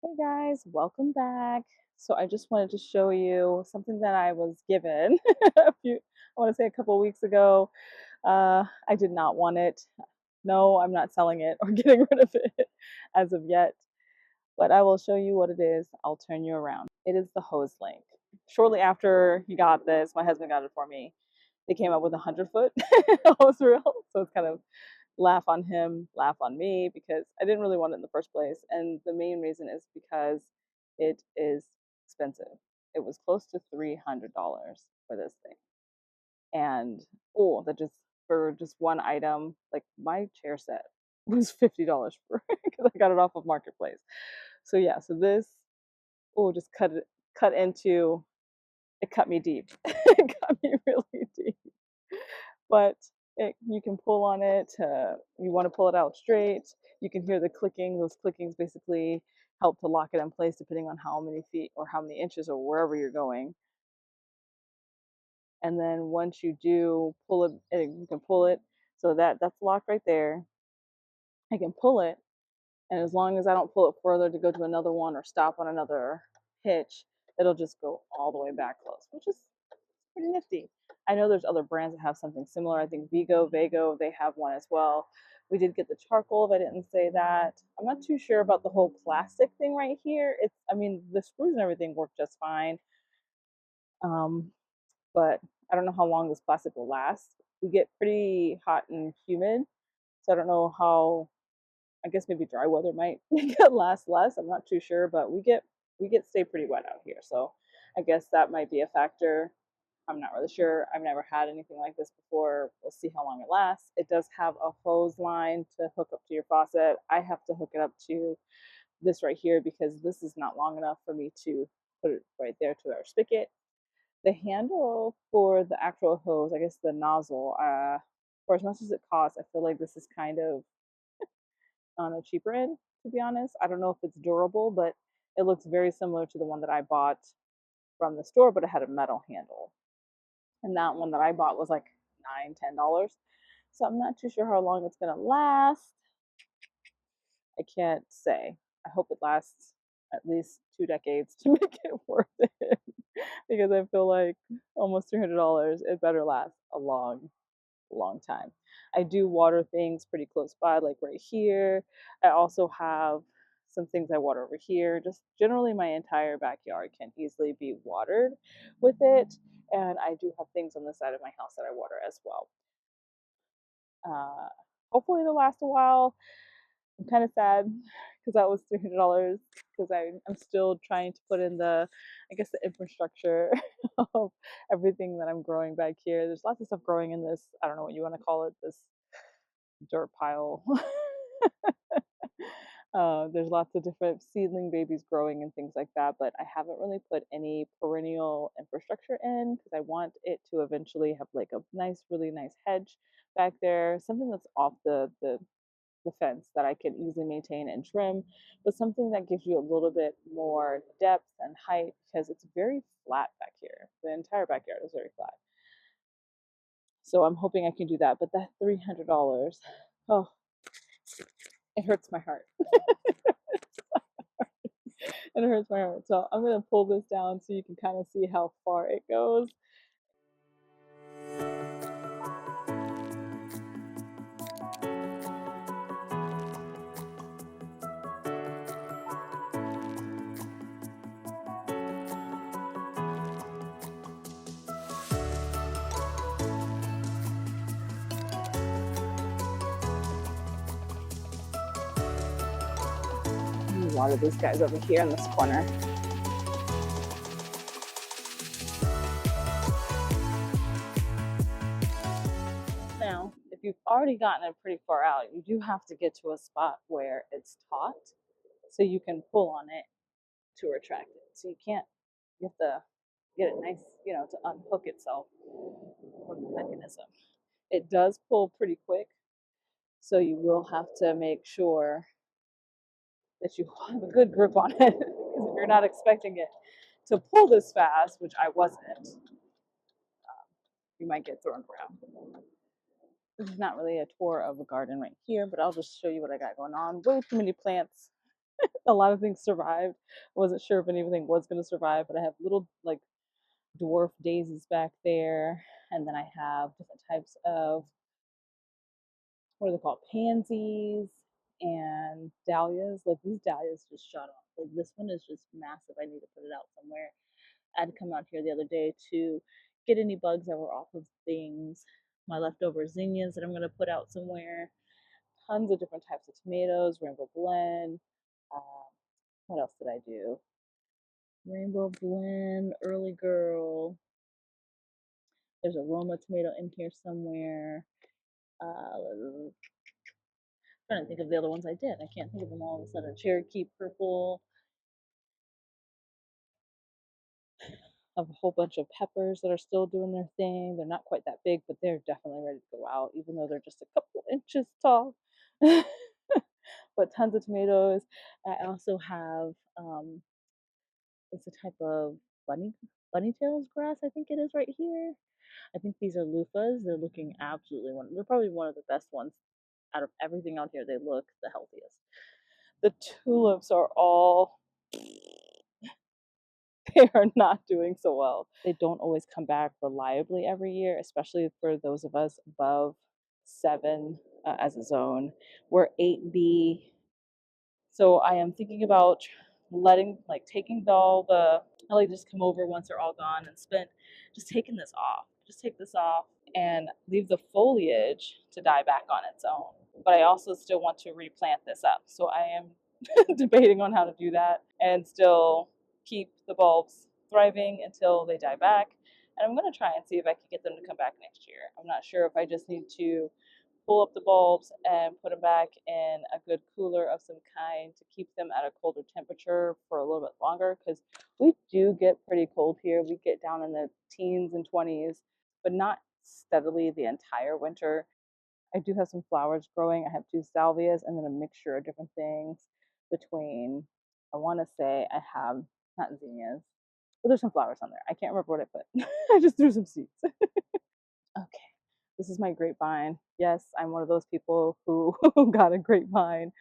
Hey guys, welcome back. So I just wanted to show you something that I was given I want to say a couple of weeks ago. I did not want it. No, I'm not selling it or getting rid of it as of yet, but I will show you what it is. I'll turn you around. It is the hose link. Shortly after he got this, my husband got it for me. They came up with a 100-foot hose reel, so it's kind of laugh on him, laugh on me because I didn't really want it in the first place. And the main reason is because it is expensive. It was close to $300 for this thing. And oh, that just for just one item, like my chair set was $50 for because I got it off of Marketplace. So yeah, so this just cut into it cut me deep. It cut me really deep. But you can pull on it. You want to pull it out straight. You can hear the clicking. Those clickings basically help to lock it in place depending on how many feet or how many inches or wherever you're going. And then once you do pull it, you can pull it so that's locked right there. I can pull it, and as long as I don't pull it further to go to another one or stop on another hitch, it'll just go all the way back close, which is pretty nifty. I know there's other brands that have something similar. I think Vago, they have one as well. We did get the charcoal, if I didn't say that. I'm not too sure about the whole plastic thing right here. I mean, the screws and everything work just fine. Um, but I don't know how long this plastic will last. We get pretty hot and humid, so I don't know how. I guess maybe dry weather might make it last less. I'm not too sure, but we get stay pretty wet out here, so I guess that might be a factor. I'm not really sure. I've never had anything like this before. We'll see how long it lasts. It does have a hose line to hook up to your faucet. I have to hook it up to this right here because this is not long enough for me to put it right there to our spigot. The handle for the actual hose, I guess the nozzle, for as much as it costs, I feel like this is kind of on a cheaper end, to be honest. I don't know if it's durable, but it looks very similar to the one that I bought from the store, but it had a metal handle. And that one that I bought was like $9, $10. So I'm not too sure how long it's gonna last. I can't say. I hope it lasts at least 2 decades to make it worth it because I feel like almost $300. It better last a long, long time. I do water things pretty close by, like right here. I also have some things I water over here. Just generally, my entire backyard can easily be watered with it. And I do have things on the side of my house that I water as well. Uh, Hopefully, it'll last a while. I'm kind of sad because that was $300 because I'm still trying to put in I guess, the infrastructure of everything that I'm growing back here. There's lots of stuff growing in this, I don't know what you want to call it, this dirt pile. There's lots of different seedling babies growing and things like that, but I haven't really put any perennial infrastructure in because I want it to eventually have like a nice, really nice hedge back there, something that's off the fence that I can easily maintain and trim, but something that gives you a little bit more depth and height because it's very flat back here. The entire backyard is very flat. So I'm hoping I can do that. But that $300, oh, it hurts my heart. It hurts my heart. So I'm gonna pull this down so you can kind of see how far it goes. A lot of these guys over here in this corner. Now, if you've already gotten it pretty far out, you do have to get to a spot where it's taut so you can pull on it to retract it. So you have to get it nice, to unhook itself from the mechanism. It does pull pretty quick, so you will have to make sure that you have a good grip on it because if you're not expecting it to pull this fast, which I wasn't, you might get thrown around. This is not really a tour of a garden right here, but I'll just show you what I got going on. Way too many plants A lot of things survived. I wasn't sure if anything was going to survive, but I have little like dwarf daisies back there. And then I have different types of, what are they called? Pansies and dahlias. Like these dahlias just shot off. Like this one is just massive. I need to put it out somewhere. I'd come out here the other day to get any bugs that were off of things. My leftover zinnias that I'm going to put out somewhere. Tons of different types of tomatoes, Rainbow Blend. Um, what else did I do? Rainbow Blend, Early Girl. There's a Roma tomato in here somewhere. I'm trying to think of the other ones I did. I can't think of them all of a sudden. Cherokee Purple. I have a whole bunch of peppers that are still doing their thing. They're not quite that big, but they're definitely ready to go out, even though they're just a couple inches tall. But tons of tomatoes. I also have it's a type of bunny tails grass, I think it is right here. I think these are loofahs. They're looking absolutely one. They're probably one of the best ones out of everything out here. They look the healthiest. The tulips are all they are not doing so well. They don't always come back reliably every year, especially for those of us above 7 as a zone. We're 8B. So I am thinking about letting, like, taking all the, I like just come over once they're all gone and spent just taking this off. Just take this off and leave the foliage to die back on its own. But I also still want to replant this up. So I am debating on how to do that and still keep the bulbs thriving until they die back. And I'm going to try and see if I can get them to come back next year. I'm not sure if I just need to pull up the bulbs and put them back in a good cooler of some kind to keep them at a colder temperature for a little bit longer, because we do get pretty cold here. We get down in the teens and 20s, but not steadily the entire winter. I do have some flowers growing. I have 2 salvias and then a mixture of different things between, I want to say I have, not zinnias, but there's some flowers on there. I can't remember what I put. I just threw some seeds. Okay, this is my grapevine. Yes, I'm one of those people who got a grapevine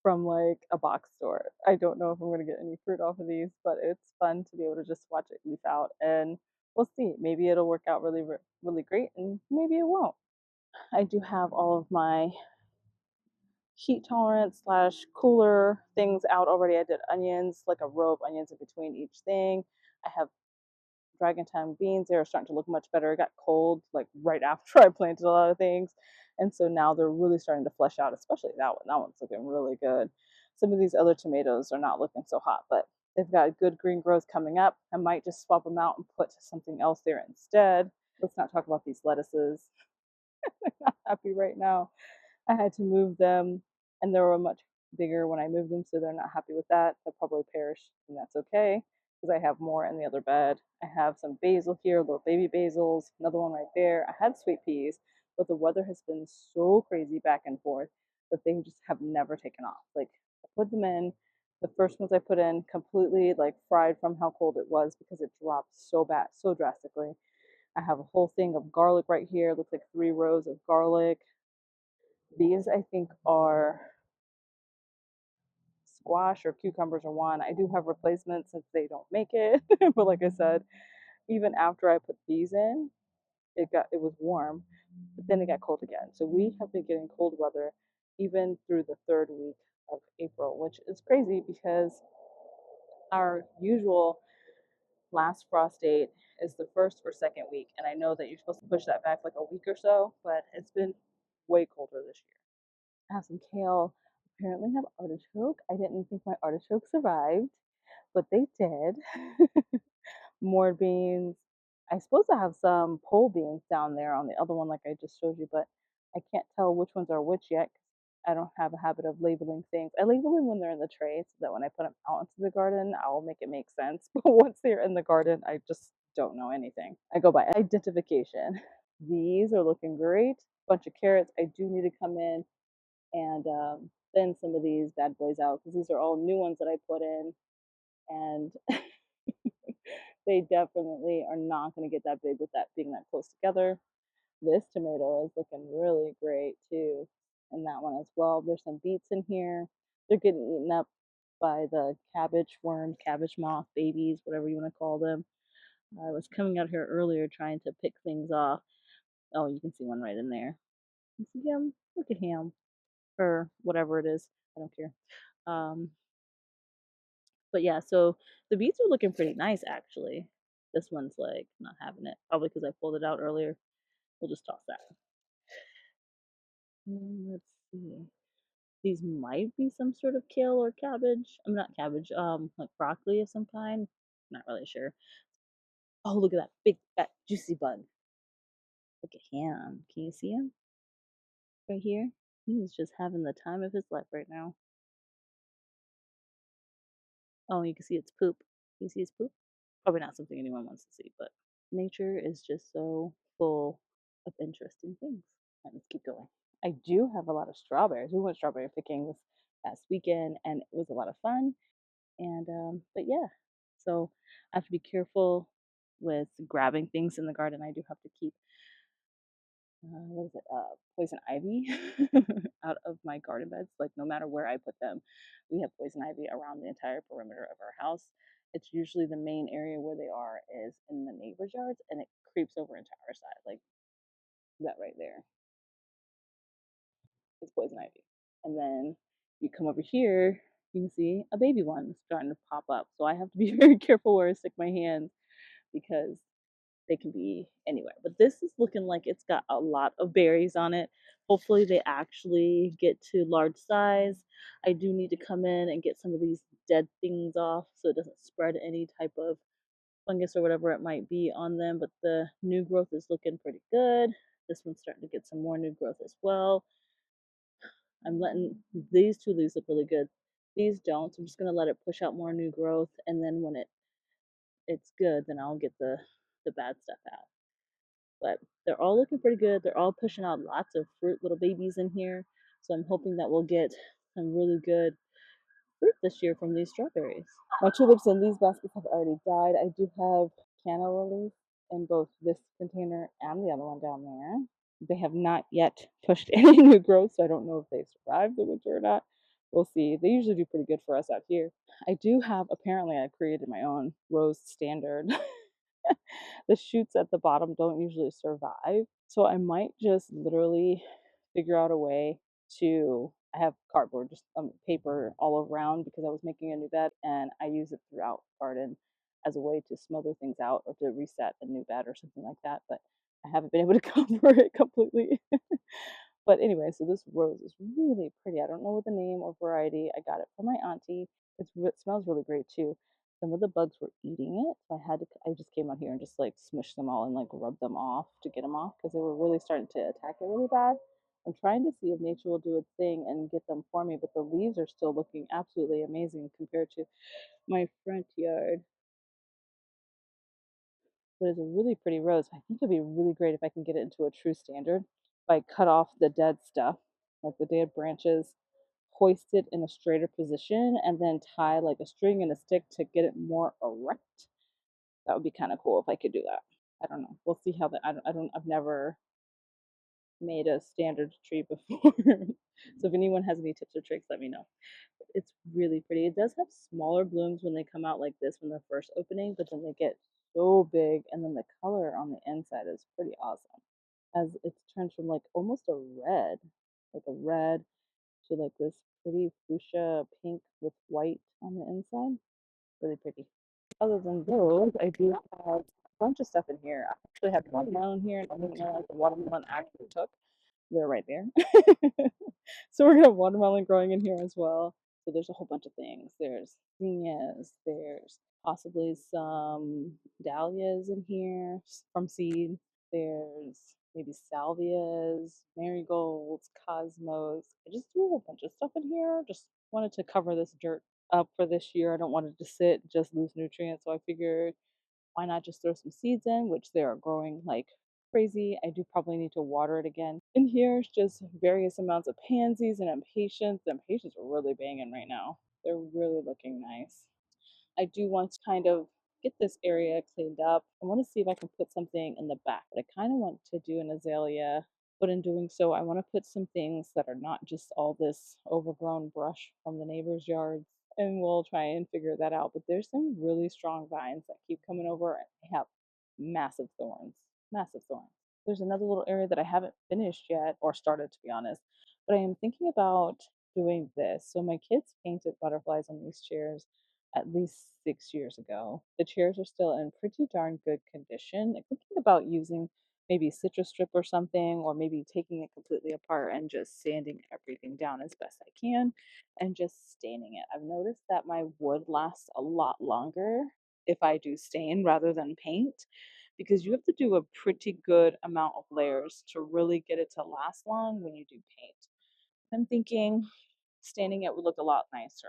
from like a box store. I don't know if I'm going to get any fruit off of these, but it's fun to be able to just watch it leaf out, and we'll see. Maybe it'll work out really, really great, and maybe it won't. I do have all of my heat tolerant slash cooler things out already. I did onions, like a row of onions in between each thing. I have dragon tongue beans. They are starting to look much better. It got cold like right after I planted a lot of things, and so now they're really starting to flesh out, especially that one. That one's looking really good. Some of these other tomatoes are not looking so hot, but they've got good green growth coming up. I might just swap them out and put something else there instead. Let's not talk about these lettuces. I'm not happy right now. I had to move them, and they were much bigger when I moved them, so they're not happy with that. They'll probably perish, and that's okay because I have more in the other bed. I have some basil here, little baby basils, another one right there. I had sweet peas, but the weather has been so crazy back and forth that they just have never taken off. Like, I put them in. The first ones I put in completely like fried from how cold it was because it dropped so bad, so drastically. I have a whole thing of garlic right here. It looks like 3 rows of garlic. These I think are squash or cucumbers or one. I do have replacements since they don't make it. But like I said, even after I put these in, it was warm, but then it got cold again. So we have been getting cold weather even through the 3rd week of April, which is crazy because our usual last frost date is the 1st or 2nd week. And I know that you're supposed to push that back like a week or so, but it's been way colder this year. I have some kale. Apparently have artichoke. I didn't think my artichoke survived, but they did. More beans. I suppose I have some pole beans down there on the other one, like I just showed you, but I can't tell which ones are which yet. I don't have a habit of labeling things. I label them when they're in the tray so that when I put them out into the garden, I'll make it make sense. But once they're in the garden, I just don't know anything. I go by identification. These are looking great. Bunch of carrots. I do need to come in and thin some of these bad boys out because these are all new ones that I put in, and they definitely are not going to get that big with that being that close together. This tomato is looking really great too, and that one as well. There's some beets in here. They're getting eaten up by the cabbage worm, cabbage moth babies, whatever you want to call them. I was coming out here earlier trying to pick things off. Oh, you can see one right in there. You see him? Look at him. Or whatever it is. I don't care. Um, but yeah, so the beets are looking pretty nice actually. This one's like not having it, probably because I pulled it out earlier. We'll just toss that. Let's see. These might be some sort of kale or cabbage. I'm not cabbage, like broccoli of some kind. Not really sure. Oh, look at that big, fat, juicy bug. Look at him. Can you see him? Right here? He's just having the time of his life right now. Oh, you can see its poop. Can you see its poop? Probably not something anyone wants to see, but nature is just so full of interesting things. All right, let's keep going. I do have a lot of strawberries. We went strawberry picking this past weekend, and it was a lot of fun. And but yeah, so I have to be careful with grabbing things in the garden. I do have to keep what is it, poison ivy out of my garden beds. Like no matter where I put them, we have poison ivy around the entire perimeter of our house. It's usually the main area where they are is in the neighbor's yards, and it creeps over into our side, like that right there is poison ivy. And then you come over here, you can see a baby one starting to pop up. So I have to be very careful where I stick my hands because they can be anywhere. But this is looking like it's got a lot of berries on it. Hopefully they actually get to large size. I do need to come in and get some of these dead things off so it doesn't spread any type of fungus or whatever it might be on them. But the new growth is looking pretty good. This one's starting to get some more new growth as well. I'm letting these two leaves look really good. These don't, so I'm just gonna let it push out more new growth, and then when it's good, then I'll get the bad stuff out. But they're all looking pretty good. They're all pushing out lots of fruit, little babies in here. So I'm hoping that we'll get some really good fruit this year from these strawberries. My tulips in these baskets have already died. I do have canna lilies in both this container and the other one down there. They have not yet pushed any new growth, so I don't know if they've survived the winter or not. We'll see. They usually do pretty good for us out here. I do have, apparently, I created my own rose standard. The shoots at the bottom don't usually survive. So I might just literally figure out a way to. I have cardboard, just paper all around because I was making a new bed and I use it throughout the garden as a way to smother things out or to reset a new bed or something like that. But I haven't been able to cover it completely. But anyway, so this rose is really pretty. I don't know what the name or variety. I got it from my auntie. It smells really great too. Some of the bugs were eating it, so I just came out here and just like smushed them all and like rubbed them off to get them off because they were really starting to attack it really bad. I'm trying to see if nature will do its thing and get them for me, but the leaves are still looking absolutely amazing compared to my front yard. But it's a really pretty rose. I think it'd be really great if I can get it into a true standard. If I cut off the dead stuff, like the dead branches, hoist it in a straighter position, and then tie like a string and a stick to get it more erect. That would be kind of cool if I could do that. I don't know. We'll see how that. I've never made a standard tree before. So if anyone has any tips or tricks, let me know. It's really pretty. It does have smaller blooms when they come out like this when they're first opening, but then they get so big, and then the color on the inside is pretty awesome. As it turns from like almost a red, like a red to like this pretty fuchsia pink with white on the inside. Really pretty. Other than those, I do have a bunch of stuff in here. I actually have watermelon here, and I didn't realize the watermelon actually took. They're right there. So we're gonna have watermelon growing in here as well. So there's a whole bunch of things. There's zinnias, there's possibly some dahlias in here from seed. There's maybe salvias, marigolds, cosmos. I just threw a whole bunch of stuff in here. Just wanted to cover this dirt up for this year. I don't want it to sit, just lose nutrients. So I figured why not just throw some seeds in, which they are growing like crazy. I do probably need to water it again. In here is just various amounts of pansies and impatiens. The impatiens are really banging right now. They're really looking nice. I do want to kind of get this area cleaned up. I want to see if I can put something in the back. But I kind of want to do an azalea, but in doing so, I want to put some things that are not just all this overgrown brush from the neighbor's yards. and we'll try and figure that out. But there's some really strong vines that keep coming over and they have massive thorns, massive thorns. There's another little area that I haven't finished yet or started, to be honest, but I am thinking about doing this. So my kids painted butterflies on these chairs at least 6 years ago. The chairs are still in pretty darn good condition. I'm thinking about using maybe citrus strip or something, or maybe taking it completely apart and just sanding everything down as best I can and just staining it. I've noticed that my wood lasts a lot longer if I do stain rather than paint, because you have to do a pretty good amount of layers to really get it to last long when you do paint. I'm thinking staining it would look a lot nicer.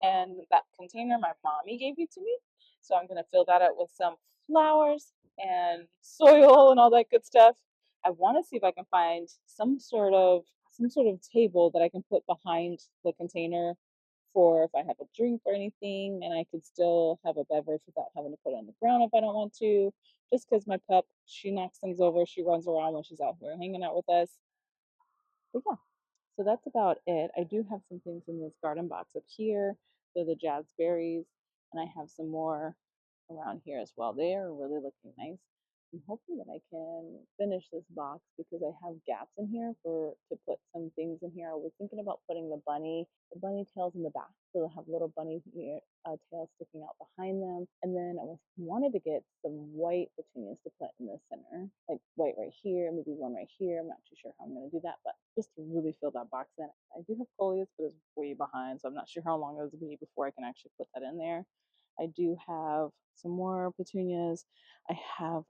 And that container my mommy gave it to me. So I'm gonna fill that up with some flowers and soil and all that good stuff. I want to see if I can find some sort of table that I can put behind the container for if I have a drink or anything, and I could still have a beverage without having to put it on the ground if I don't want to. Just because my pup, she knocks things over, she runs around when she's out here hanging out with us. But yeah, so that's about it. I do have some things in this garden box up here. They're the jazzberries, and I have some more around here as well. They are really looking nice. I'm hoping that I can finish this box because I have gaps in here for to put some things in here. I was thinking about putting the bunny tails in the back, so they'll have little bunny tails sticking out behind them. And then I wanted to get some white petunias to put in the center, like white right here, maybe one right here. I'm not too sure how I'm going to do that, but just to really fill that box in. I do have coleus, but it's way behind, so I'm not sure how long it'll be before I can actually put that in there. I do have some more petunias. I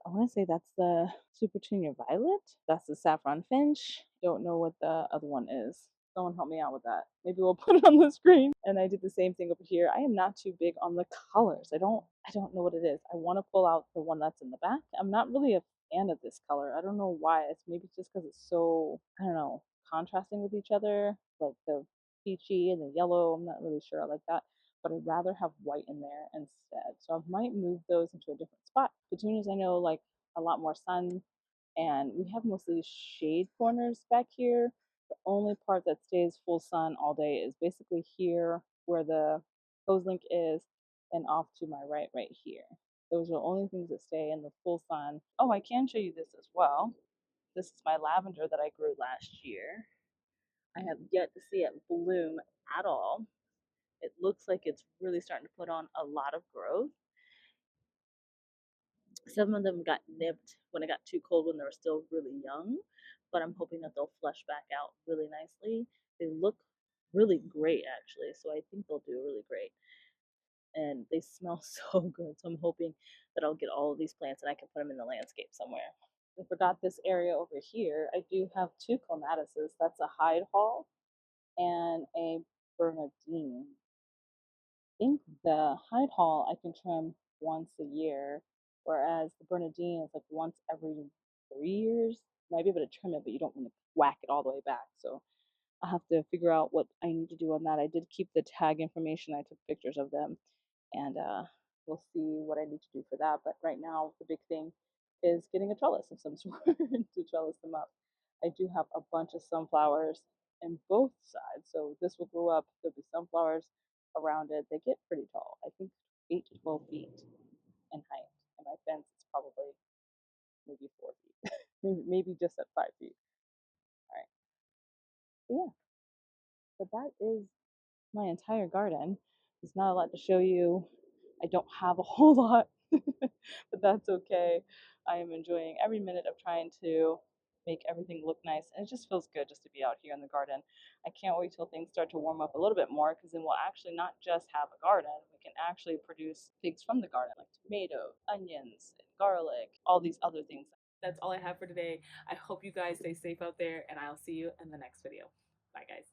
want to say that's the Super Petunia Violet. That's the Saffron Finch. Don't know what the other one is. Someone help me out with that. Maybe we'll put it on the screen. And I did the same thing over here. I am not too big on the colors. I don't know what it is. I want to pull out the one that's in the back. I'm not really a fan of this color. I don't know why. It's maybe just because it's so, I don't know, contrasting with each other. Like the peachy and the yellow. I'm not really sure I like that, but I'd rather have white in there instead. So I might move those into a different spot. Petunias I know like a lot more sun, and we have mostly shade corners back here. The only part that stays full sun all day is basically here where the hose link is and off to my right here. Those are the only things that stay in the full sun. Oh, I can show you this as well. This is my lavender that I grew last year. I have yet to see it bloom at all. It looks like it's really starting to put on a lot of growth. Some of them got nipped when it got too cold when they were still really young, but I'm hoping that they'll flush back out really nicely. They look really great actually, so I think they'll do really great. And they smell so good, so I'm hoping that I'll get all of these plants and I can put them in the landscape somewhere. I forgot this area over here. I do have two clematises. That's a Hyde Hall and a Bernardine. Think the Hyde Hall I can trim once a year, whereas the Bernardine is like once every 3 years. You might be able to trim it, but you don't want to whack it all the way back. So I'll have to figure out what I need to do on that. I did keep the tag information. I took pictures of them, and we'll see what I need to do for that. But right now, the big thing is getting a trellis of some sort to trellis them up. I do have a bunch of sunflowers in both sides, so this will grow up. There'll be sunflowers around it. They get pretty tall. I think 8 to 12 feet in height, and my fence is probably maybe 4 feet, maybe just at 5 feet. All right, but yeah, but that is my entire garden. There's not a lot to show you. I don't have a whole lot, but that's okay. I am enjoying every minute of trying to make everything look nice. And it just feels good just to be out here in the garden. I can't wait till things start to warm up a little bit more because then we'll actually not just have a garden, we can actually produce things from the garden like tomatoes, onions, garlic, all these other things. That's all I have for today. I hope you guys stay safe out there, and I'll see you in the next video. Bye, guys.